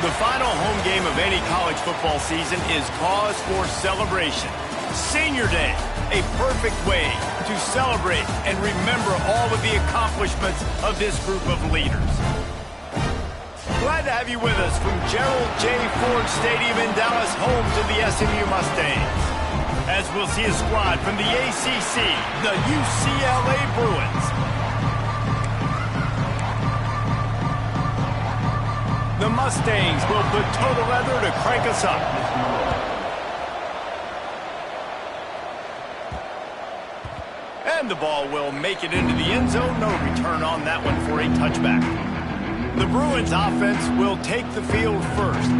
The final home game of any college football season is cause for celebration. Senior Day, a perfect way to celebrate and remember all of the accomplishments of this group of leaders. Glad to have you with us from Gerald J. Ford Stadium in Dallas, home to the SMU Mustangs. As we'll see a squad from the ACC, the UCLA Bruins. The Mustangs will put total leather to crank us up. And the ball will make it into the end zone. No return on that one for a touchback. The Bruins offense will take the field first.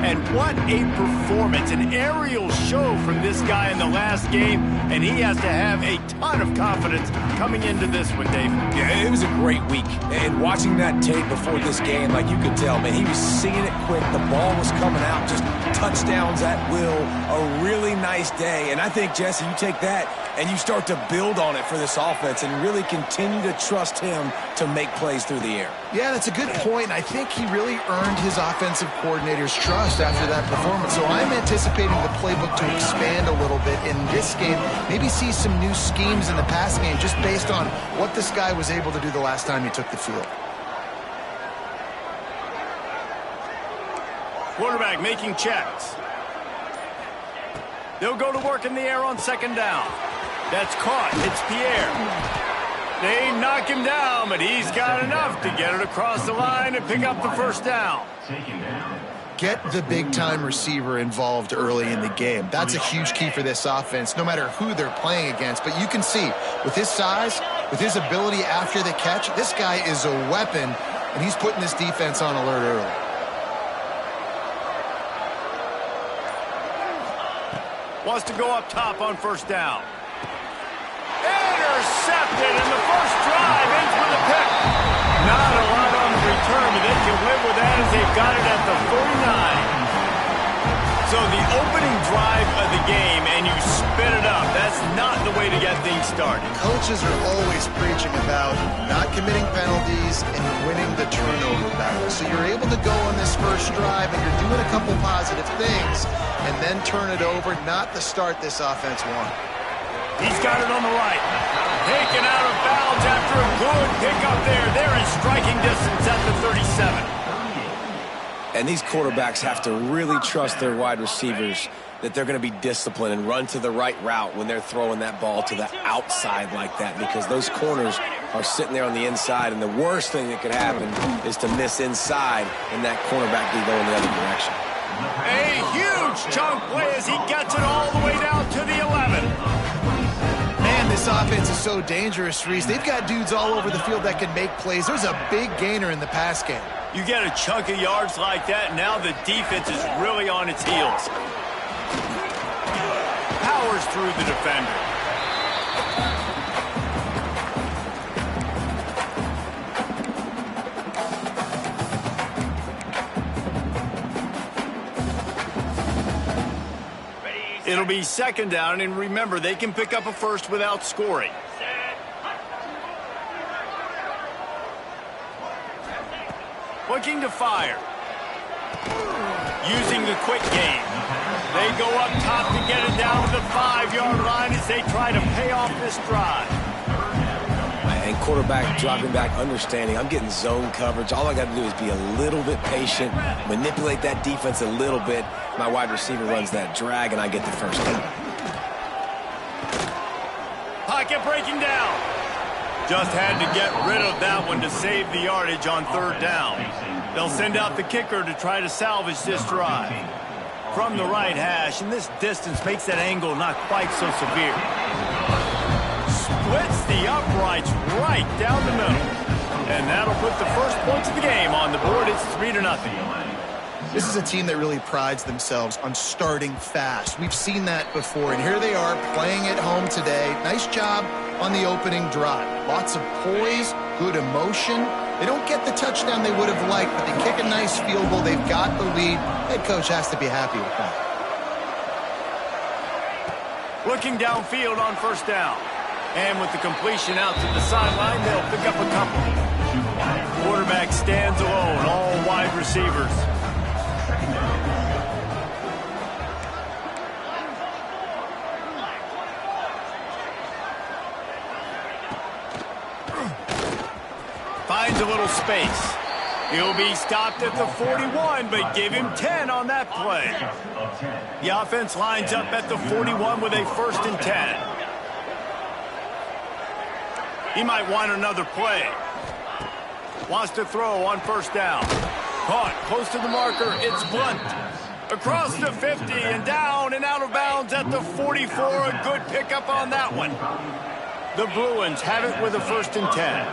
And what a performance, an aerial show from this guy in the last game, and he has to have a ton of confidence coming into this one, Dave. Yeah, it was a great week, and watching that tape before this game, like you could tell, man, he was seeing it quick, the ball was coming out, just touchdowns at will, a really nice day, and I think, Jesse, you take that and you start to build on it for this offense and really continue to trust him to make plays through the air. Yeah, that's a good point. I think he really earned his offensive coordinator's trust after that performance. So I'm anticipating the playbook to expand a little bit in this game. Maybe see some new schemes in the passing game just based on what this guy was able to do the last time he took the field. Quarterback making checks. They'll go to work in the air on second down. That's caught. It's Pierre. They knock him down, but he's got enough to get it across the line and pick up the first down. Get the big-time receiver involved early in the game. That's a huge key for this offense, no matter who they're playing against. But you can see, with his size, with his ability after the catch, this guy is a weapon, and he's putting this defense on alert early. Wants to go up top on first down. Intercepted, and the first drive ends with a pick. Not a lot on the return, but they can live with that as they've got it at the 49. So the opening drive of the game, and you spin it up. That's not the way to get things started. Coaches are always preaching about not committing penalties and winning the turnover battle. So you're able to go on this first drive, and you're doing a couple positive things, and then turn it over, not the start this offense won. He's got it on the right. Taken out of bounds after a good pickup there. They're in striking distance at the 37. And these quarterbacks have to really trust their wide receivers that they're going to be disciplined and run to the right route when they're throwing that ball to the outside like that, because those corners are sitting there on the inside, and the worst thing that could happen is to miss inside and that cornerback be going the other direction. A huge chunk play as he gets it all the way down to the 11. Man, this offense is so dangerous, Reese. They've got dudes all over the field that can make plays. There's a big gainer in the pass game. You get a chunk of yards like that, now the defense is really on its heels. Powers through the defender. It'll be second down, and remember, they can pick up a first without scoring. Looking to fire. Using the quick game. They go up top to get it down to the 5-yard line as they try to pay off this drive. And quarterback dropping back, understanding I'm getting zone coverage. All I got to do is be a little bit patient, manipulate that defense a little bit. My wide receiver runs that drag, and I get the first down. Pocket breaking down. Just had to get rid of that one to save the yardage on third down. They'll send out the kicker to try to salvage this drive. From the right hash, and this distance makes that angle not quite so severe. Splits the uprights right down the middle. And that'll put the first points of the game on the board. It's 3-0. This is a team that really prides themselves on starting fast. We've seen that before, and here they are playing at home today. Nice job on the opening drive. Lots of poise, good emotion. They don't get the touchdown they would have liked, but they kick a nice field goal. They've got the lead. Head coach has to be happy with that. Looking downfield on first down. And with the completion out to the sideline, they'll pick up a couple. Quarterback stands alone, all wide receivers. finds a little space. He'll be stopped at the 41, but give him 10 on that play. The offense lines up at the 41 with a 1st and 10. He might want another play. Wants to throw on 1st down. Caught close to the marker. It's Blunt. Across the 50 and down and out of bounds at the 44. A good pickup on that one. The Bruins have it with a 1st and 10.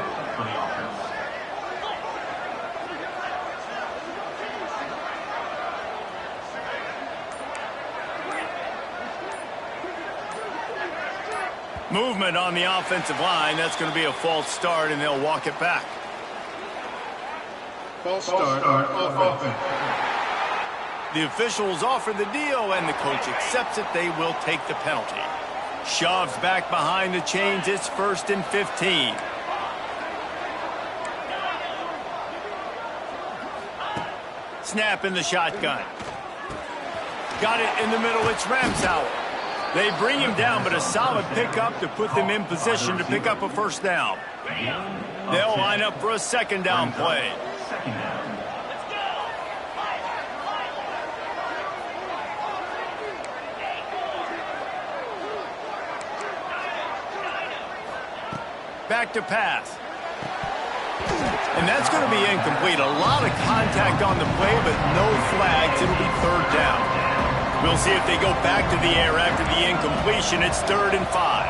Movement on the offensive line. That's going to be a false start, and they'll walk it back. False start on offense. The officials offer the deal, and the coach accepts it. They will take the penalty. Shoves back behind the chains. It's 1st and 15. Snap in the shotgun. Got it in the middle. It's Ramsauer. They bring him down, but a solid pickup to put them in position to pick up a 1st down. They'll line up for a 2nd down play. Back to pass. And that's going to be incomplete. A lot of contact on the play, but no flags. It'll be 3rd down. We'll see if they go back to the air after the incompletion. It's 3rd and 5.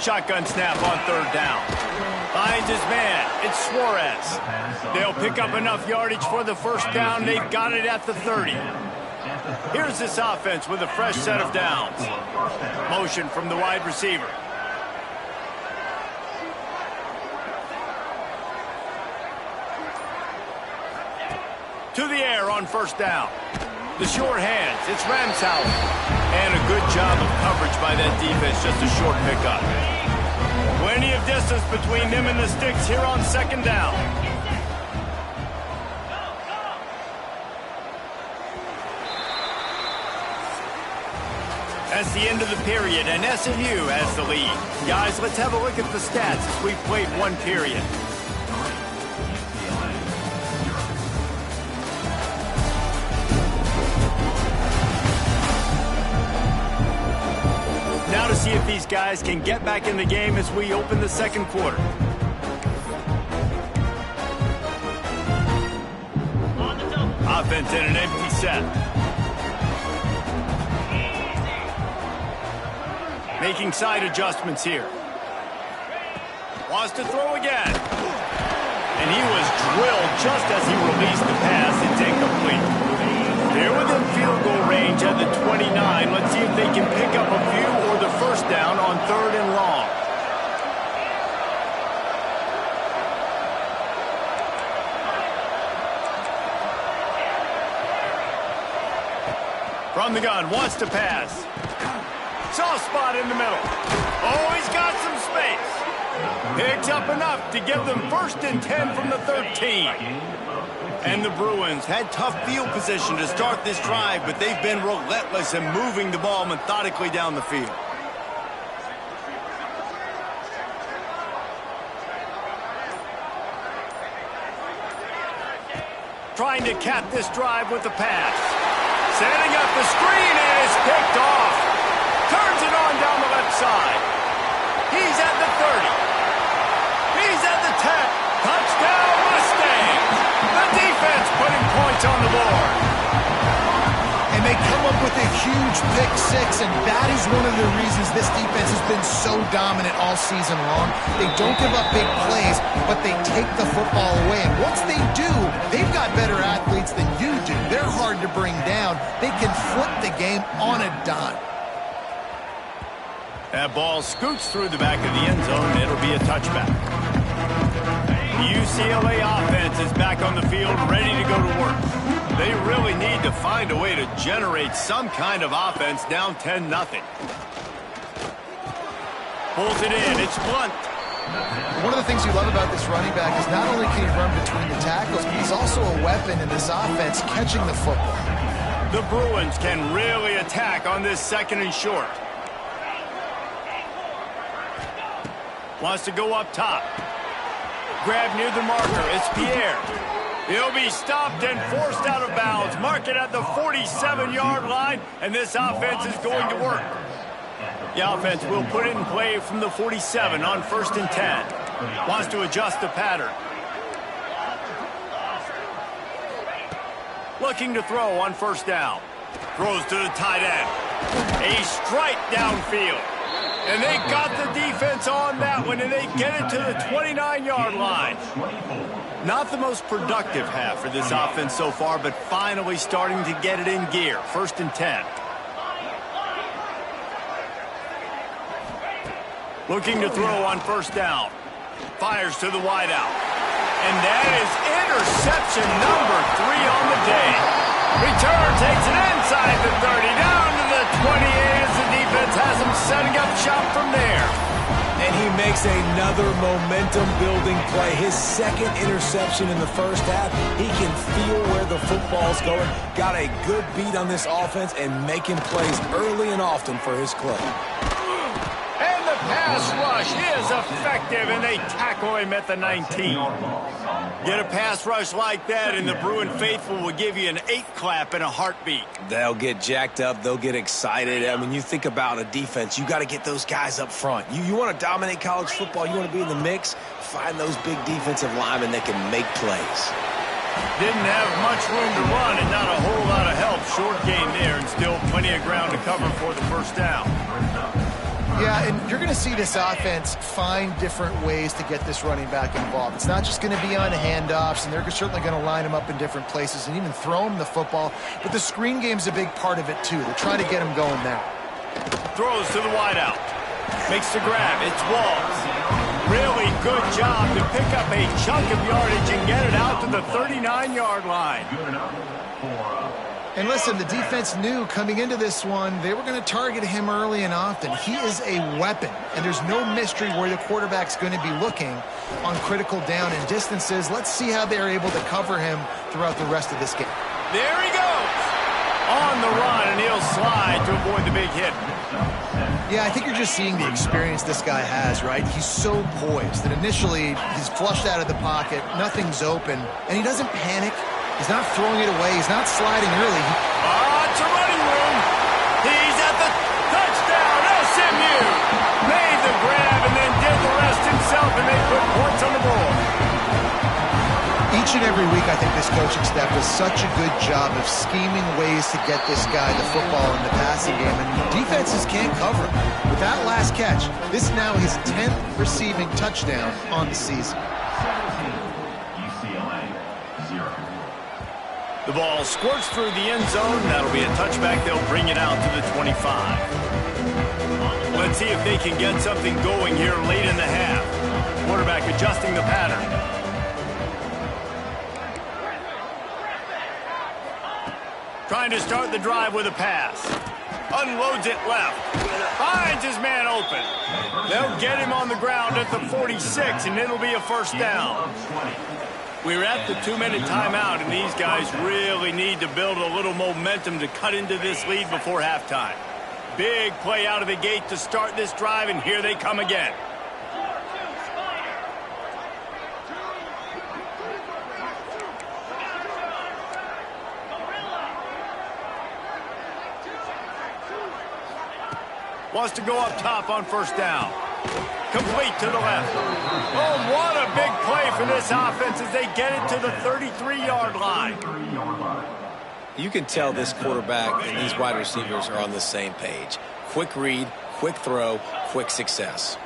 Shotgun snap on 3rd down. Finds his man. It's Suarez. They'll pick up enough yardage for the 1st down. They've got it at the 30. Here's this offense with a fresh set of downs. Motion from the wide receiver. To the air on 1st down. The short hands. It's Ramsauer. And a good job of coverage by that defense. Just a short pickup. Plenty of distance between them and the sticks here on 2nd down. That's the end of the period, and SMU has the lead. Guys, let's have a look at the stats as we've played 1 period. Now to see if these guys can get back in the game as we open the 2nd quarter. Offense in an empty set. Making side adjustments here. Wants to throw again. And he was drilled just as he released the pass. It's incomplete. They're within field goal range at the 29. Let's see if they can pick up a few or the 1st down on 3rd and long. From the gun, wants to pass. Soft spot in the middle. Oh, he's got some space. Picks up enough to give them 1st and 10 from the 13. And the Bruins had tough field position to start this drive, but they've been relentless in moving the ball methodically down the field. Trying to cap this drive with the pass. Setting up the screen, and it's picked off. Turns it on down the left side. He's at the 30. He's at the 10. Touchdown, Mustangs. The defense putting points on the board. And they come up with a huge pick 6, and that is one of the reasons this defense has been so dominant all season long. They don't give up big plays, but they take the football away. And once they do, they've got better athletes than you do. They're hard to bring down. They can flip the game on a dime. That ball scoots through the back of the end zone. It'll be a touchback. The UCLA offense is back on the field, ready to go to work. They really need to find a way to generate some kind of offense down 10-0. Pulls it in. It's Blunt. One of the things you love about this running back is not only can he run between the tackles, but he's also a weapon in this offense catching the football. The Bruins can really attack on this 2nd and short. Wants to go up top. Grab near the marker. It's Pierre. He'll be stopped and forced out of bounds. Mark it at the 47-yard line, and this offense is going to work. The offense will put it in play from the 47 on 1st and 10. Wants to adjust the pattern. Looking to throw on 1st down. Throws to the tight end. A strike downfield. And they got the defense on that one, and they get it to the 29-yard line. Not the most productive half for this offense so far, but finally starting to get it in gear. 1st and 10. Looking to throw on 1st down. Fires to the wideout. And that is interception number 3 on the day. Return takes it inside the 30, down to the 28 as the defense has him setting up shop from there. And he makes another momentum-building play. His 2nd interception in the 1st half. He can feel where the football's going. Got a good beat on this offense and making plays early and often for his club. And the pass rush is effective, and they tackle him at the 19. Get a pass rush like that, and the Bruin faithful will give you an 8 clap and a heartbeat. They'll get jacked up. They'll get excited. I mean, you think about a defense, you got to get those guys up front. You want to dominate college football, you want to be in the mix, find those big defensive linemen that can make plays. Didn't have much room to run and not a whole lot of help. Short game there, and still plenty of ground to cover for the 1st down. Yeah, and you're going to see this offense find different ways to get this running back involved. It's not just going to be on handoffs, and they're certainly going to line him up in different places and even throw him the football. But the screen game's a big part of it, too. They're trying to get him going now. Throws to the wideout. Makes the grab. It's Walls. Really good job to pick up a chunk of yardage and get it out to the 39-yard line. And listen, the defense knew coming into this one, they were going to target him early and often. He is a weapon, and there's no mystery where the quarterback's going to be looking on critical down and distances. Let's see how they're able to cover him throughout the rest of this game. There he goes. On the run, and he'll slide to avoid the big hit. Yeah, I think you're just seeing the experience this guy has, right? He's so poised that initially he's flushed out of the pocket, nothing's open, and he doesn't panic. He's not throwing it away. He's not sliding early. It's a running room. He's at the touchdown. SMU made the grab and then did the rest himself, and they put points on the board. Each and every week, I think this coaching staff does such a good job of scheming ways to get this guy the football in the passing game, and defenses can't cover him. With that last catch, this is now his 10th receiving touchdown on the season. The ball squirts through the end zone. That'll be a touchback. They'll bring it out to the 25. Let's see if they can get something going here late in the half. Quarterback adjusting the pattern. Trying to start the drive with a pass. Unloads it left. Finds his man open. They'll get him on the ground at the 46, and it'll be a 1st down. We're at the 2-minute timeout, and these guys really need to build a little momentum to cut into this lead before halftime. Big play out of the gate to start this drive, and here they come again. Wants to go up top on 1st down. Complete to the left. Oh, what a big play for this offense as they get it to the 33-yard line. You can tell this quarterback and these wide receivers are on the same page. Quick read, quick throw, quick success.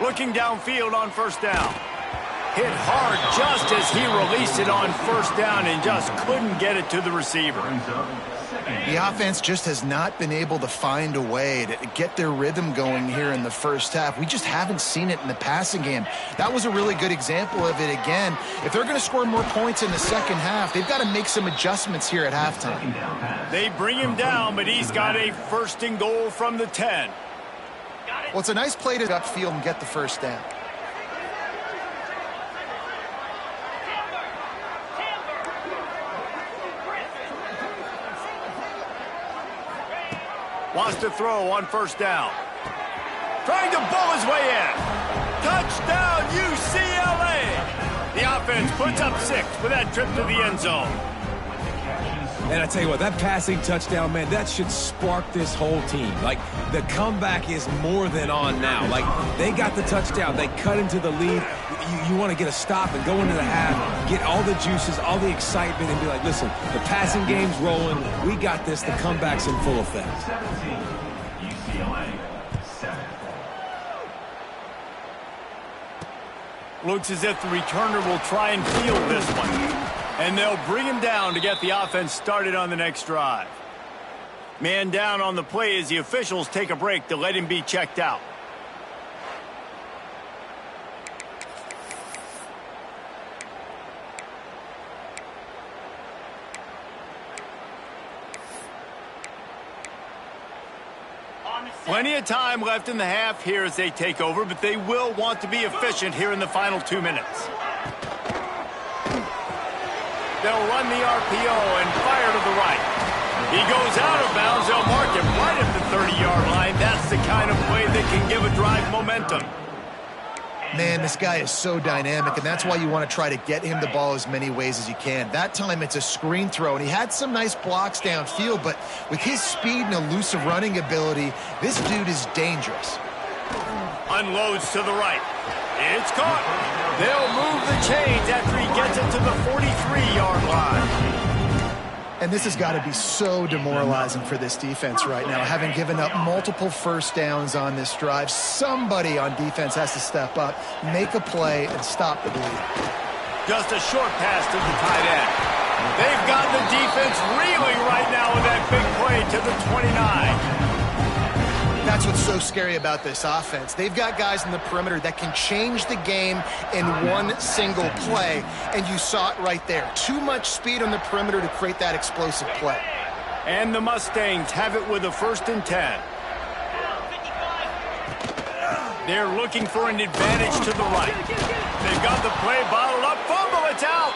Looking downfield on 1st down. Hit hard just as he released it on 1st down and just couldn't get it to the receiver. The offense just has not been able to find a way to get their rhythm going here in the 1st half. We just haven't seen it in the passing game. That was a really good example of it again. If they're going to score more points in the 2nd half, they've got to make some adjustments here at halftime. They bring him down, but he's got a 1st and goal from the 10. Well, it's a nice play to upfield and get the 1st down. Wants to throw on first down. Trying to bull his way in. Touchdown, UCLA! The offense puts up 6 with that trip to the end zone. And I tell you what, that passing touchdown, man, that should spark this whole team. Like, the comeback is more than on now. Like, they got the touchdown. They cut into the lead. You want to get a stop and go into the half, get all the juices, all the excitement, and be like, listen, the passing game's rolling. We got this. The comeback's in full effect. Looks as if the returner will try and field this one. And they'll bring him down to get the offense started on the next drive. Man down on the play as the officials take a break to let him be checked out. Plenty of time left in the half here as they take over, but they will want to be efficient here in the final 2 minutes. They'll run the RPO and fire to the right. He goes out of bounds. They'll mark him right at the 30-yard line. That's the kind of play that can give a drive momentum. Man, this guy is so dynamic, and that's why you want to try to get him the ball as many ways as you can. That time it's a screen throw, and he had some nice blocks downfield, but with his speed and elusive running ability, this dude is dangerous. Unloads to the right. It's caught. They'll move the chains after he gets it to the 43-yard line. And this has got to be so demoralizing for this defense right now, having given up multiple first downs on this drive. Somebody on defense has to step up, make a play, and stop the bleed. Just a short pass to the tight end. They've got the defense reeling right now with that big play to the 29. That's what's so scary about this offense. They've got guys in the perimeter that can change the game in one single play, and you saw it right there. Too much speed on the perimeter to create that explosive play. And the Mustangs have it with a 1st and 10. They're looking for an advantage to the right. They've got the play bottled up. Fumble, it's out.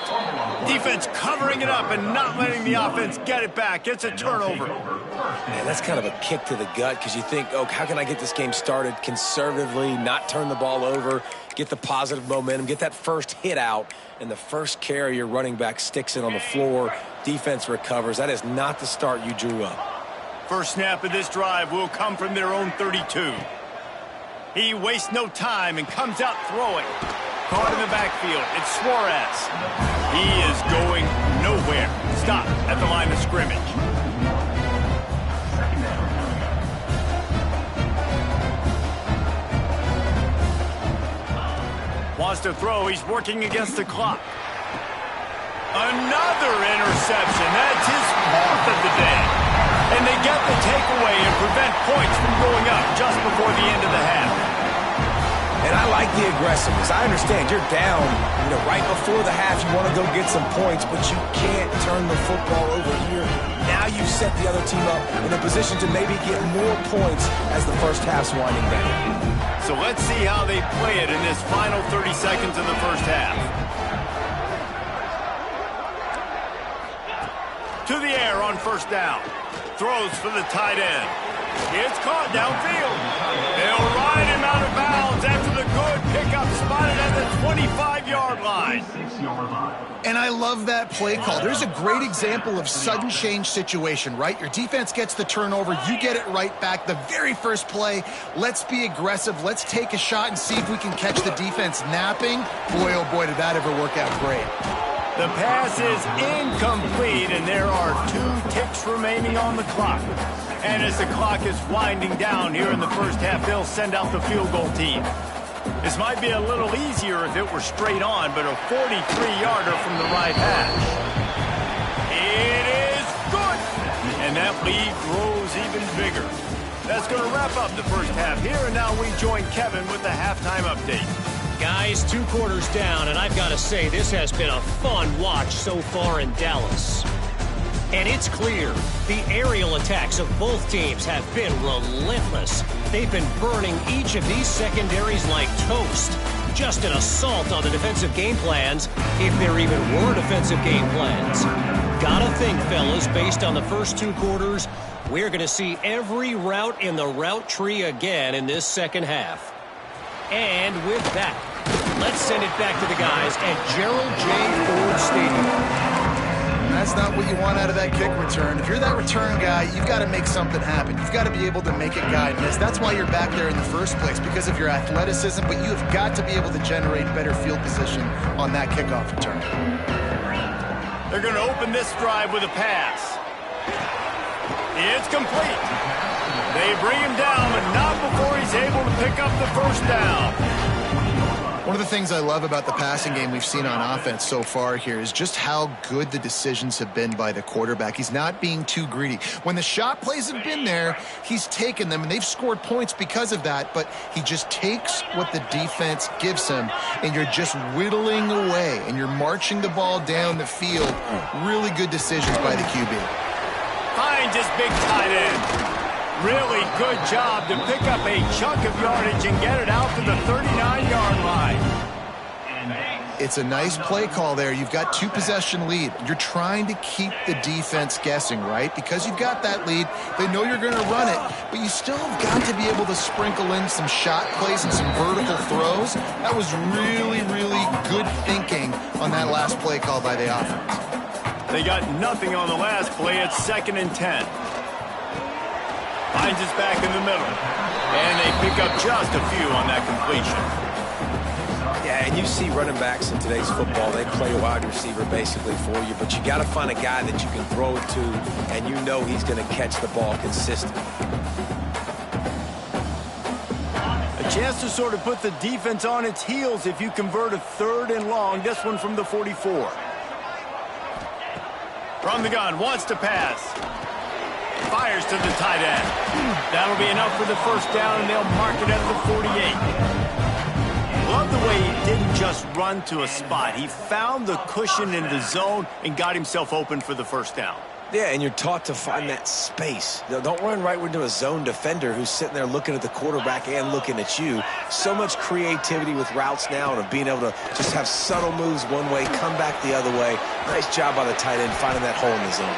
Defense covering it up and not letting the offense get it back. It's a turnover. Man, that's kind of a kick to the gut because you think, oh, how can I get this game started conservatively, not turn the ball over, get the positive momentum, get that first hit out, and the first carry, your running back sticks it on the floor. Defense recovers. That is not the start you drew up. First snap of this drive will come from their own 32. He wastes no time and comes out throwing. Caught in the backfield. It's Suarez. He is going nowhere. Stop at the line of scrimmage. Wants to throw. He's working against the clock. Another interception. That's his 4th of the day. And they get the takeaway and prevent points from going up just before the end of the half. And I like the aggressiveness. I understand you're down, right before the half. You want to go get some points, but you can't turn the football over here. Now you've set the other team up in a position to maybe get more points as the first half's winding down. So let's see how they play it in this final 30 seconds of the first half. To the air on first down. Throws for the tight end. It's caught downfield. They'll ride him out of bounds after the good pickup spotted at the 25-yard line. And I love that play call. There's a great example of sudden change situation, right? Your defense gets the turnover. You get it right back. The very first play, let's be aggressive. Let's take a shot and see if we can catch the defense napping. Boy, oh boy, did that ever work out great. The pass is incomplete, and there are 2 ticks remaining on the clock. And as the clock is winding down here in the first half, they'll send out the field goal team. This might be a little easier if it were straight on, but a 43-yarder from the right hash. It is good! And that lead grows even bigger. That's going to wrap up the first half here, and now we join Kevin with the halftime update. Guys, 2 quarters down, and I've got to say, this has been a fun watch so far in Dallas. And it's clear, the aerial attacks of both teams have been relentless. They've been burning each of these secondaries like toast. Just an assault on the defensive game plans, if there even were defensive game plans. Gotta think, fellas, based on the first 2 quarters, We're going to see every route in the route tree again in this second half. And with that, let's send it back to the guys at Gerald J. Ford Stadium. That's not what you want out of that kick return. If you're that return guy, you've got to make something happen. You've got to be able to make a guy miss. That's why you're back there in the first place, because of your athleticism, but you have got to be able to generate better field position on that kickoff return. They're going to open this drive with a pass. It's complete. They bring him down, but not before he's able to pick up the first down. One of the things I love about the passing game we've seen on offense so far here is just how good the decisions have been by the quarterback. He's not being too greedy. When the shot plays have been there, he's taken them, and they've scored points because of that, but he just takes what the defense gives him, and you're just whittling away, and you're marching the ball down the field. Really good decisions by the QB. Finds his big tight end. Really good job to pick up a chunk of yardage and get it out to the 39-yard line. It's a nice play call there. You've got 2-possession lead. You're trying to keep the defense guessing, right? Because you've got that lead, they know you're going to run it, but you still have got to be able to sprinkle in some shot plays and some vertical throws. That was really, really good thinking on that last play call by the offense. They got nothing on the last play. It's 2nd and 10. Finds his back in the middle. And they pick up just a few on that completion. Yeah, and you see running backs in today's football, they play a wide receiver basically for you, but you got to find a guy that you can throw it to, and you know he's going to catch the ball consistently. A chance to sort of put the defense on its heels if you convert a 3rd and long. This one from the 44. From the gun, wants to pass. Fires to the tight end. That'll be enough for the first down, and they'll mark it at the 48. Love the way he didn't just run to a spot. He found the cushion in the zone and got himself open for the first down. Yeah, and you're taught to find that space. Don't run right into a zone defender who's sitting there looking at the quarterback and looking at you. So much creativity with routes now and of being able to just have subtle moves one way, come back the other way. Nice job by the tight end finding that hole in the zone.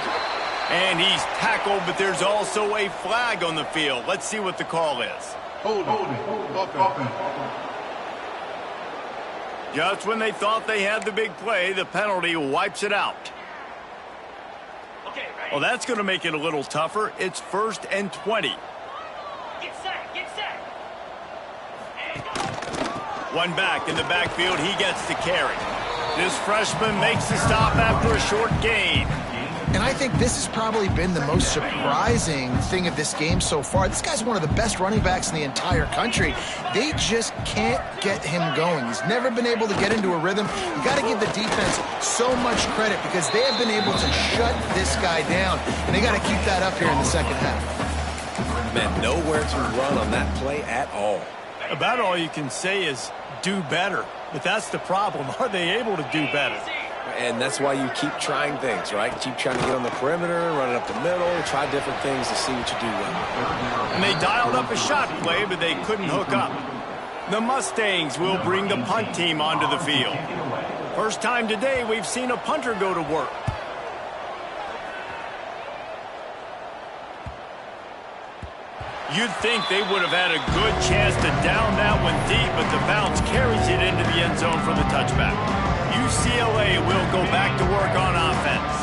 And he's tackled, but there's also a flag on the field. Let's see what the call is. Hold it. Just when they thought they had the big play, the penalty wipes it out. Well, that's going to make it a little tougher. It's 1st and 20. Get set. One back in the backfield. He gets the carry. This freshman makes the stop after a short gain. And I think this has probably been the most surprising thing of this game so far. This guy's one of the best running backs in the entire country. They just can't get him going. He's never been able to get into a rhythm. You got to give the defense so much credit because they have been able to shut this guy down. And they got to keep that up here in the second half. Man, nowhere to run on that play at all. About all you can say is do better. But that's the problem. Are they able to do better? And that's why you keep trying things, right? Keep trying to get on the perimeter, run it up the middle, try different things to see what you do well. And they dialed up a shot play, but they couldn't hook up. The Mustangs will bring the punt team onto the field. First time today we've seen a punter go to work. You'd think they would have had a good chance to down that one deep, but the bounce carries it into the end zone for the touchback. UCLA will go back to work on offense.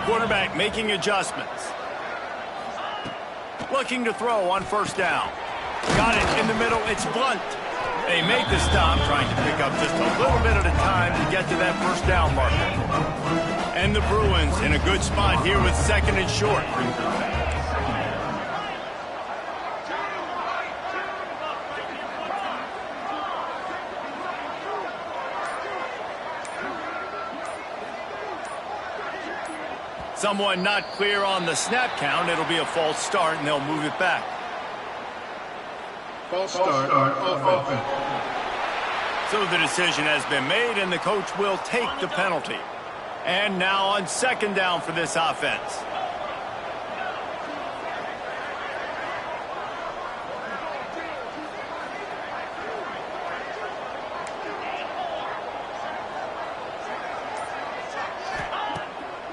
Quarterback making adjustments. Looking to throw on first down. Got it in the middle. It's Blunt. They make the stop, trying to pick up just a little bit at a time to get to that first down marker. And the Bruins in a good spot here with 2nd and short. Someone not clear on the snap count. It'll be a false start, and they'll move it back. False start, offense. So the decision has been made, and the coach will take the penalty. And now on 2nd down for this offense.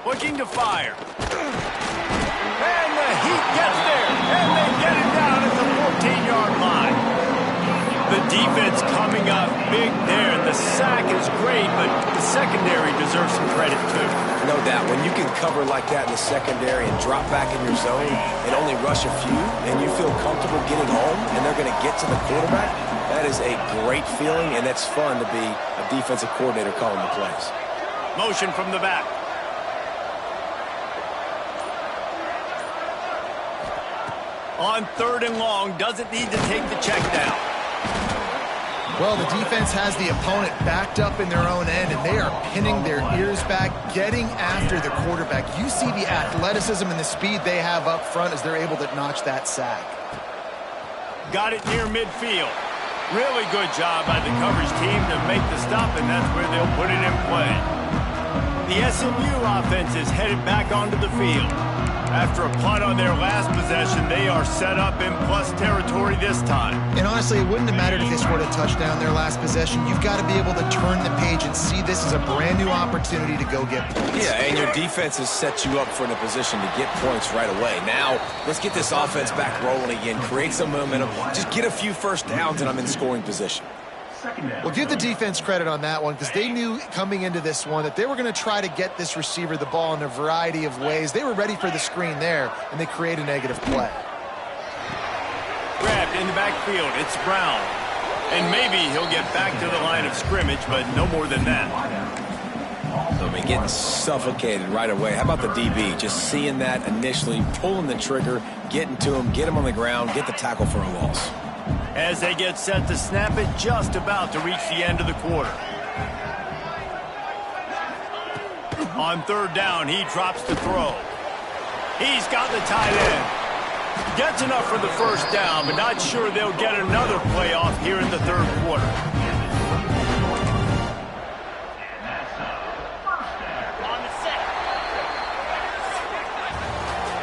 Looking to fire. And the Heat gets there. And they get it down at the 14-yard line. The defense coming up big there. The sack is great, but the secondary deserves some credit too. No doubt. When you can cover like that in the secondary and drop back in your zone and only rush a few, and you feel comfortable getting home and they're going to get to the quarterback, that is a great feeling, and it's fun to be a defensive coordinator calling the plays. Motion from the back. On 3rd and long, doesn't need to take the check down. Well, the defense has the opponent backed up in their own end, and they are pinning their ears back, getting after the quarterback. You see the athleticism and the speed they have up front as they're able to notch that sack. Got it near midfield. Really good job by the coverage team to make the stop, and that's where they'll put it in play. The SMU offense is headed back onto the field. After a punt on their last possession, they are set up in plus territory this time. And honestly, it wouldn't have mattered if they scored a touchdown their last possession. You've got to be able to turn the page and see this as a brand new opportunity to go get points. Yeah, and your defense has set you up for in a position to get points right away. Now, let's get this offense back rolling again, create some momentum, just get a few first downs, and I'm in scoring position. Well, give the defense credit on that one because they knew coming into this one that they were going to try to get this receiver the ball in a variety of ways. They were ready for the screen there, and they create a negative play. Grabbed in the backfield. It's Brown. And maybe he'll get back to the line of scrimmage, but no more than that. So I mean, getting suffocated right away. How about the DB? Just seeing that initially, pulling the trigger, getting to him, get him on the ground, get the tackle for a loss. As they get set to snap it, just about to reach the end of the quarter. On 3rd down, he drops the throw. He's got the tight end. Gets enough for the first down, but not sure they'll get another play off here in the 3rd quarter.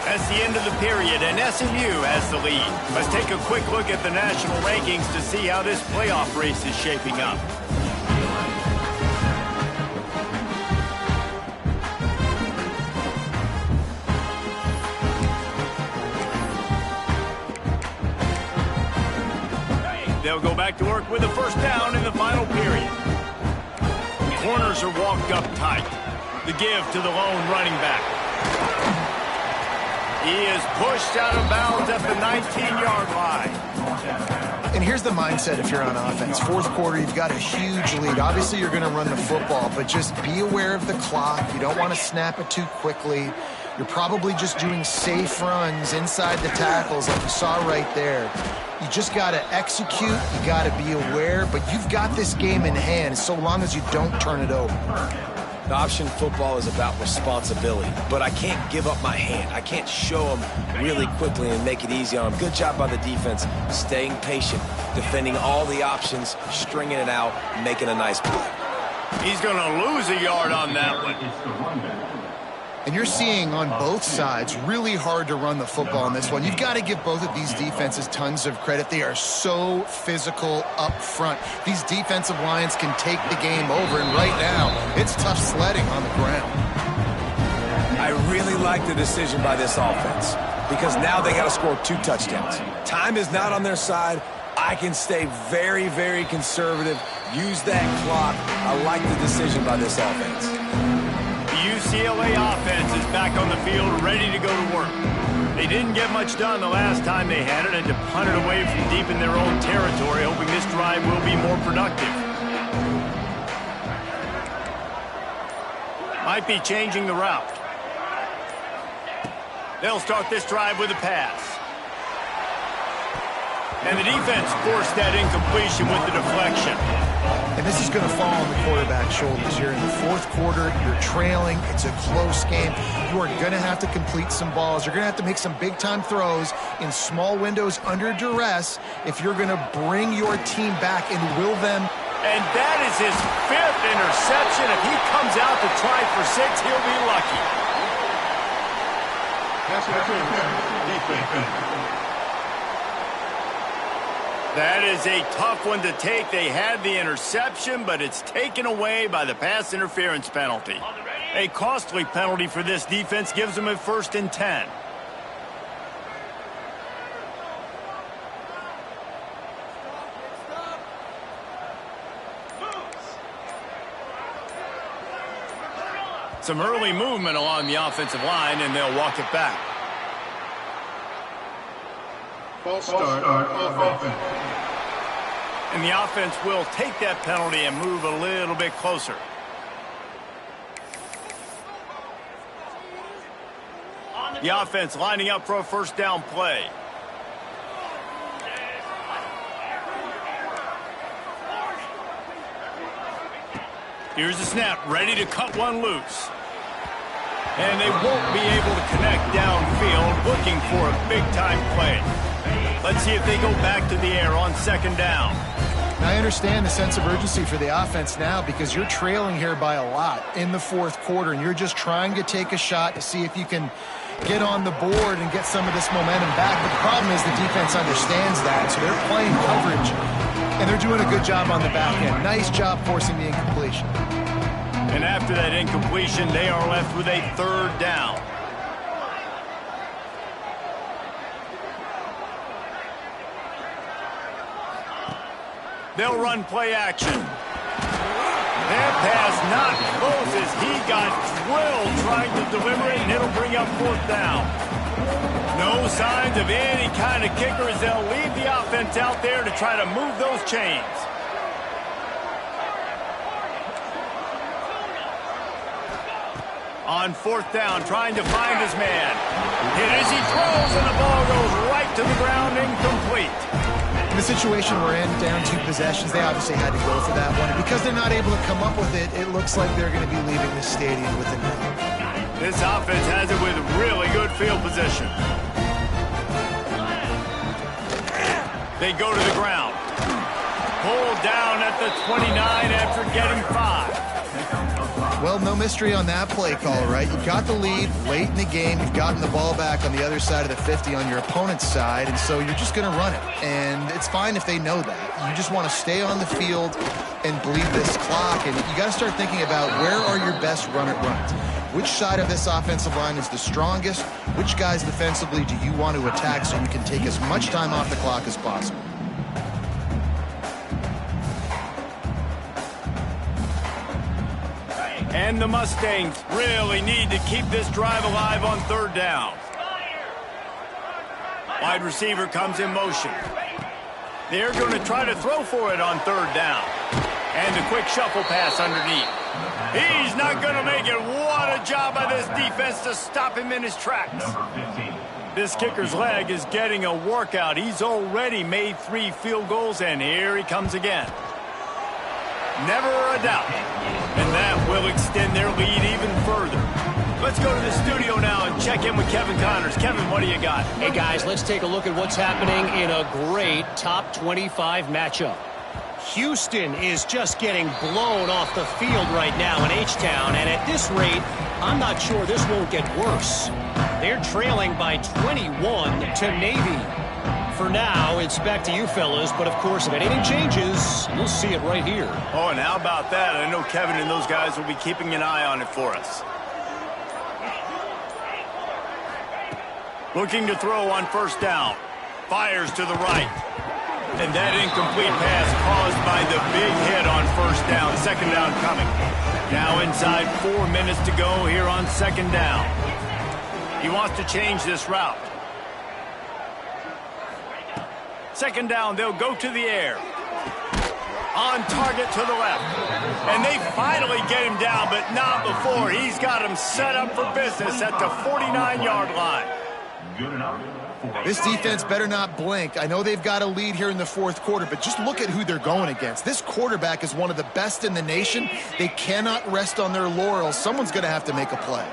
That's the end of the period, and SMU has the lead. Let's take a quick look at the national rankings to see how this playoff race is shaping up. They'll go back to work with a first down in the final period. Corners are walked up tight. The give to the lone running back. He is pushed out of bounds at the 19-yard line. And here's the mindset if you're on offense. 4th quarter, you've got a huge lead. Obviously, you're going to run the football, but just be aware of the clock. You don't want to snap it too quickly. You're probably just doing safe runs inside the tackles like you saw right there. You just got to execute. You got to be aware, but you've got this game in hand so long as you don't turn it over. The option football is about responsibility, but I can't give up my hand. I can't show them really quickly and make it easy on them. Good job by the defense, staying patient, defending all the options, stringing it out, making a nice play. He's going to lose a yard on that one. And you're seeing on both sides really hard to run the football in this one. You've got to give both of these defenses tons of credit. They are so physical up front. These defensive lines can take the game over, and right now, it's tough sledding on the ground. I really like the decision by this offense because now they got to score 2 touchdowns. Time is not on their side. I can stay very, very conservative, use that clock. I like the decision by this offense. UCLA offense is back on the field, ready to go to work. They didn't get much done the last time they had it, and to punt it away from deep in their own territory, hoping this drive will be more productive. Might be changing the route. They'll start this drive with a pass. And the defense forced that incompletion with the deflection. And this is going to fall on the quarterback's shoulders. You're in the 4th quarter. You're trailing. It's a close game. You are going to have to complete some balls. You're going to have to make some big-time throws in small windows under duress if you're going to bring your team back and will them. And that is his 5th interception. If he comes out to try for 6, he'll be lucky. That's defense. That is a tough one to take. They had the interception, but it's taken away by the pass interference penalty. A costly penalty for this defense gives them a 1st and 10. Some early movement along the offensive line, and they'll walk it back. False start offense. And the offense will take that penalty and move a little bit closer. The offense lining up for a 1st down play. Here's the snap, ready to cut one loose. And they won't be able to connect downfield, looking for a big-time play. Let's see if they go back to the air on 2nd down. Now, I understand the sense of urgency for the offense now because you're trailing here by a lot in the 4th quarter, and you're just trying to take a shot to see if you can get on the board and get some of this momentum back. But the problem is the defense understands that, so they're playing coverage, and they're doing a good job on the back end. Nice job forcing the incompletion. And after that incompletion, they are left with a 3rd down. They'll run play action. That pass not close as he got drilled trying to deliver it, and it'll bring up 4th down. No signs of any kind of kicker as they'll leave the offense out there to try to move those chains. On 4th down, trying to find his man. Hit as he throws, and the ball goes right to the ground, incomplete. In the situation we're in, down 2 possessions, they obviously had to go for that one. And because they're not able to come up with it, it looks like they're going to be leaving the stadium with a nil. This offense has it with really good field position. They go to the ground. Pulled down at the 29 after getting 5. Well, no mystery on that play call, right? You've got the lead late in the game. You've gotten the ball back on the other side of the 50 on your opponent's side, and so you're just going to run it. And it's fine if they know that. You just want to stay on the field and bleed this clock, and you got to start thinking about where are your best runs. Which side of this offensive line is the strongest? Which guys defensively do you want to attack so you can take as much time off the clock as possible? And the Mustangs really need to keep this drive alive on 3rd down. Wide receiver comes in motion. They're going to try to throw for it on 3rd down. And a quick shuffle pass underneath. He's not going to make it. What a job by this defense to stop him in his tracks. This kicker's leg is getting a workout. He's already made 3 field goals, and here he comes again. Never a doubt. And that will extend their lead even further. Let's go to the studio now and check in with Kevin Connors. Kevin, what do you got? Hey, guys, let's take a look at what's happening in a great top 25 matchup. Houston is just getting blown off the field right now in H-Town, and at this rate, I'm not sure this won't get worse. They're trailing by 21 to Navy. For now, it's back to you fellas, but of course, if anything changes, you'll see it right here. Oh, and how about that? I know Kevin and those guys will be keeping an eye on it for us. Looking to throw on 1st down. Fires to the right. And that incomplete pass caused by the big hit on 1st down. 2nd down coming. Now inside 4 minutes to go here on 2nd down. He wants to change this route. 2nd down, they'll go to the air. On target to the left. And they finally get him down, but not before. He's got him set up for business at the 49-yard line. This defense better not blink. I know they've got a lead here in the 4th quarter, but just look at who they're going against. This quarterback is one of the best in the nation. They cannot rest on their laurels. Someone's going to have to make a play.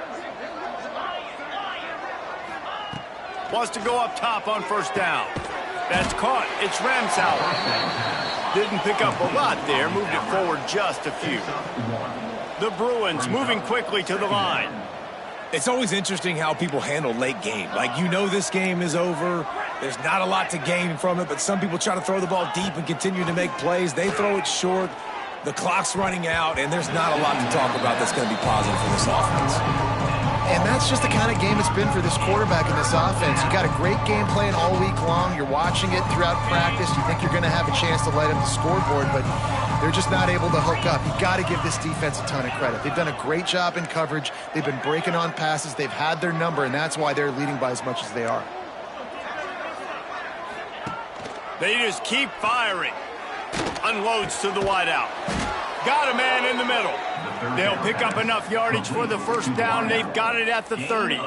Wants to go up top on 1st down. That's caught. It's Ramsauer. Didn't pick up a lot there. Moved it forward just a few. The Bruins moving quickly to the line. It's always interesting how people handle late game. Like, you know this game is over. There's not a lot to gain from it, but some people try to throw the ball deep and continue to make plays. They throw it short. The clock's running out, and there's not a lot to talk about that's going to be positive for this offense. And that's just the kind of game it's been for this quarterback in this offense. You got a great game plan all week long. You're watching it throughout practice. You think you're going to have a chance to light up the scoreboard, but they're just not able to hook up. You got to give this defense a ton of credit. They've done a great job in coverage. They've been breaking on passes. They've had their number, and that's why they're leading by as much as they are. They just keep firing. Unloads to the wideout. Got a man in the middle. They'll pick up enough yardage for the first down. They've got it at the 30.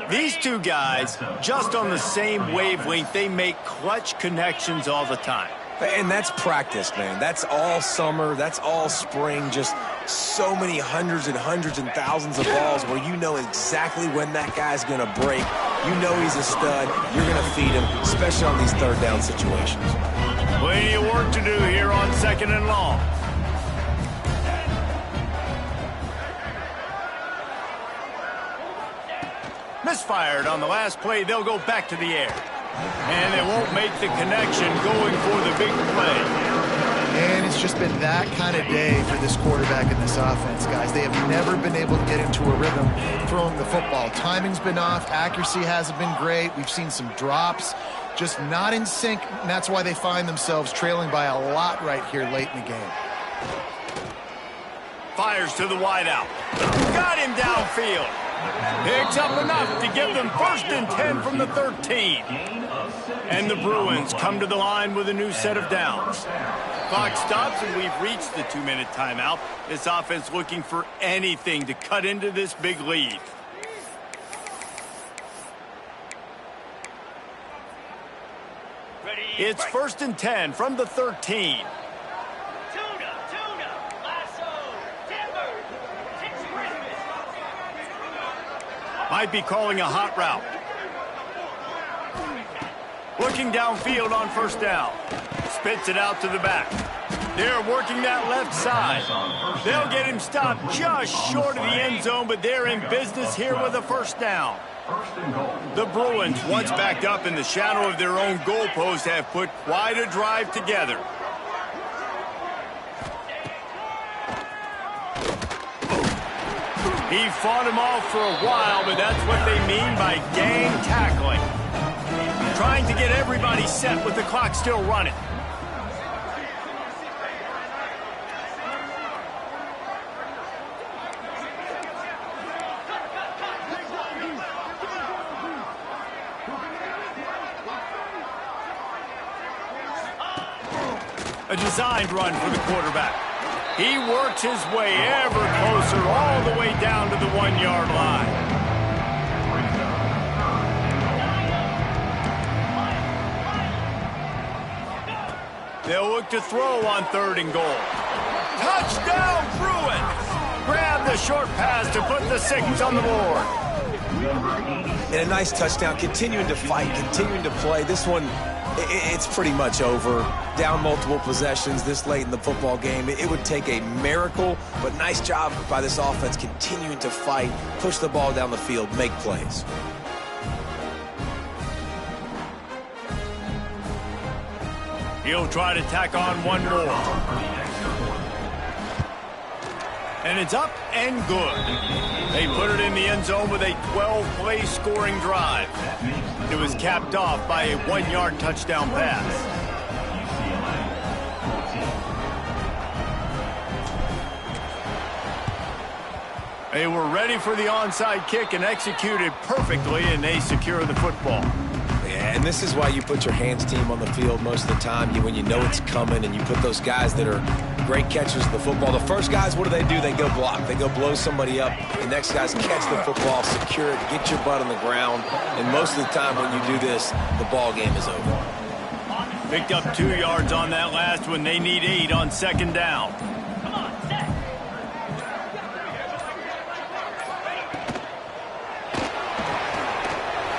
These two guys, just on the same wavelength, they make clutch connections all the time. And that's practice, man. That's all summer. That's all spring. Just so many hundreds and thousands of balls where you know exactly when that guy's going to break. You know he's a stud. You're going to feed him, especially on these third down situations. Plenty of work to do here on 2nd and long. Misfired on the last play. They'll go back to the air. And they won't make the connection going for the big play. And it's just been that kind of day for this quarterback in this offense, guys. They have never been able to get into a rhythm throwing the football. Timing's been off. Accuracy hasn't been great. We've seen some drops. Just not in sync, and that's why they find themselves trailing by a lot right here late in the game. Fires to the wideout. Got him downfield. Picks up enough to give them 1st and 10 from the 13. And the Bruins come to the line with a new set of downs. Clock stops, and we've reached the 2-minute timeout. This offense looking for anything to cut into this big lead. It's 1st and 10 from the 13. Might be calling a hot route. Looking downfield on 1st down. Spits it out to the back. They're working that left side. They'll get him stopped just short of the end zone, but they're in business here with a 1st down. The Bruins, once backed up in the shadow of their own goalpost, have put quite a drive together. He fought him off for a while, but that's what they mean by gang tackling. Trying to get everybody set with the clock still running. A designed run for the quarterback. He works his way ever closer all the way down to the 1-yard line. They'll look to throw on 3rd and goal. Touchdown, Bruins! Grab the short pass to put the 6 on the board. And a nice touchdown, continuing to fight, continuing to play. This one, it's pretty much over. Down multiple possessions this late in the football game. It would take a miracle, but nice job by this offense continuing to fight, push the ball down the field, make plays. He'll try to tack on one more. And it's up and good. They put it in the end zone with a 12-play scoring drive. It was capped off by a 1-yard touchdown pass. They were ready for the onside kick and executed perfectly, and they secure the football. Yeah, and this is why you put your hands team on the field most of the time. When you know it's coming, and you put those guys that are great catchers of the football. The first guys, what do? They go block. They go blow somebody up. The next guys catch the football, secure it, get your butt on the ground. And most of the time when you do this, the ball game is over. Picked up 2 yards on that last one. They need 8 on 2nd down.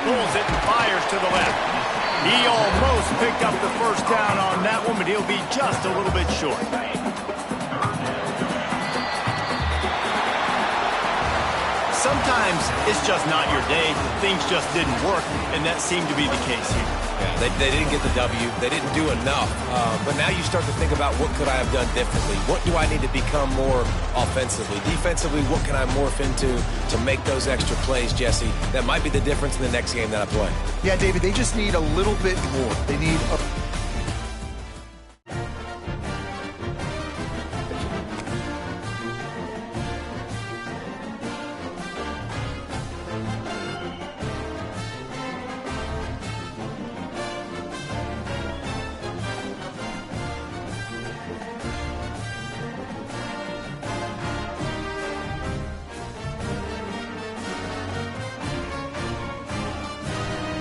Pulls it and fires to the left. He almost picked up the 1st down on that one, but he'll be just a little bit short. Sometimes it's just not your day. Things just didn't work, and that seemed to be the case here. Yeah, They didn't get the W. They didn't do enough. But now you start to think about what could I have done differently? What do I need to become more offensively? Defensively, what can I morph into to make those extra plays, Jesse? That might be the difference in the next game that I play. Yeah, David, they just need a little bit more. They need